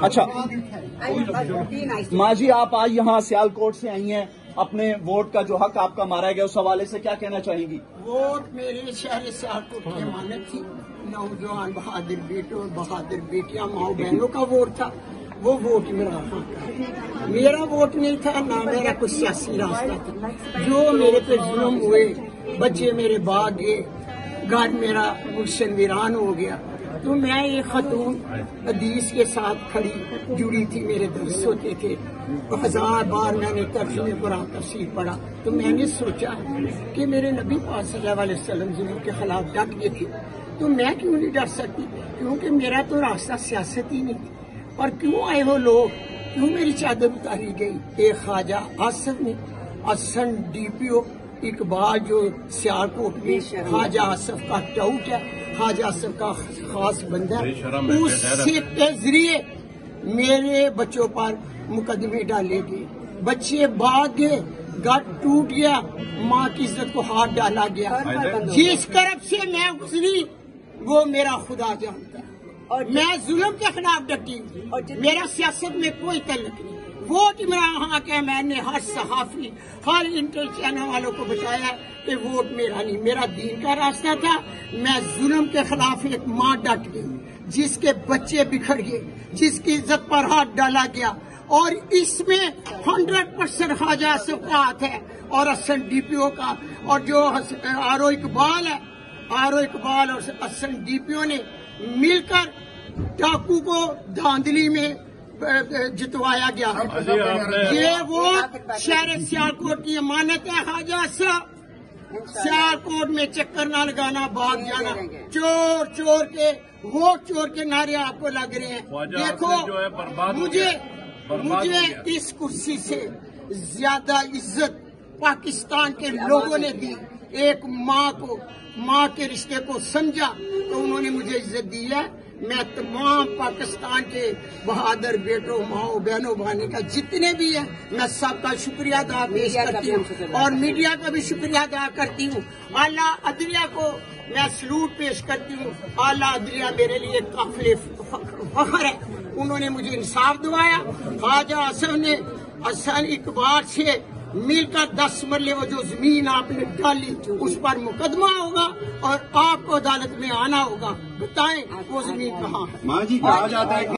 اچھا ماں جی، آپ آج یہاں سیالکوٹ سے آئی ہیں، اپنے ووٹ کا جو حق آپ کا مارا گیا اس حوالے سے کیا کہنا چاہیں گی؟ ووٹ میرے شہر سیالکوٹ کی امانت تھی، نوجوان بہادر بیٹوں اور بہادر بیٹیاں ماؤں بہنوں کا ووٹ تھا، وہ ووٹ میرا ووٹ نہیں تھا، نہ میرا کچھ سیاسی راستہ تھا۔ جو میرے پہ ظلم ہوئے، بچے میرے باغ گئے، گھر میرا گلشن ویران ہو گیا، تو میں یہ خاتون حدیث کے ساتھ کھڑی جڑی تھی، میرے درس ہوتے تھے، 1000 بار میں نے ترجمہ قرآن تفسیر پڑھا، تو میں نے سوچا کہ میرے نبی پاک صلی اللہ علیہ وسلم ظلم کے خلاف ڈٹ گئے تھے، تو میں کیوں نہیں ڈٹ سکتی؟ کیونکہ میرا تو راستہ سیاست ہی نہیں تھی۔ اور کیوں آئے ہو لوگ، کیوں میری چادر اتاری گئی؟ ایک خواجہ آصف نے، حسن ڈی پی او اقبال جو سیالکوٹ میں خواجہ آصف کا ٹاؤٹ ہے، خواجہ آصف کا خاص بندہ ہے، اس کے ذریعے میرے بچوں پر مقدمے ڈالے گئے، بچے بھاگ گئے، گھر ٹوٹ گیا، ماں کی عزت کو ہاتھ ڈالا گیا۔ جس طرف سے میں گزری وہ میرا خدا جانتا ہے، اور میں ظلم کے خلاف ڈٹی ہوں، میرا سیاست میں کوئی تعلق نہیں۔ ووٹ عمران خان کا میں نے ہر صحافی، ہر انٹر چینل والوں کو بتایا کہ ووٹ میرا نہیں، میرا دین کا راستہ تھا۔ میں ظلم کے خلاف ایک ماں ڈٹ گئی، جس کے بچے بکھر گئے، جس کی عزت پر ہاتھ ڈالا گیا، اور اس میں 100% خواجہ آصف کا ہاتھ ہے، اور حسن ڈی پی او کا، اور جو آر او اقبال ہے، آر او اقبال اور حسن ڈی پی او نے مل کر ڈاکو کو دھاندلی میں جتوایا گیا۔ یہ ووٹ شہر سیالکوٹ کی امانت ہے۔ خواجہ آصف، سیالکوٹ میں چکر نہ لگانا، بھاگ جانا، چور چور کے ووٹ چور کے نعرے آپ کو لگ رہے ہیں۔ دیکھو، مجھے اس کرسی سے زیادہ عزت پاکستان کے لوگوں نے دی۔ ایک ماں کو، ماں کے رشتے کو سمجھا تو انہوں نے مجھے عزت دی ہے۔ میں تمام پاکستان کے بہادر بیٹوں، ماؤں، بہنوں، بھائی کا جتنے بھی ہیں، میں سب کا شکریہ ادا پیش کرتی ہوں، اور میڈیا کا بھی شکریہ ادا کرتی ہوں۔ اعلیٰ عدلیہ کو میں سلوٹ پیش کرتی ہوں۔ اعلیٰ عدلیہ میرے لیے قابل فخر ہے، انہوں نے مجھے انصاف دوایا۔ خواجہ آصف نے حسن اقبال سے مل کر 10 مرلے وہ جو زمین آپ نے ڈالی اس پر مقدمہ ہوگا، اور آپ کو عدالت میں آنا ہوگا۔ بتائیں وہ زمین کہاں ہے؟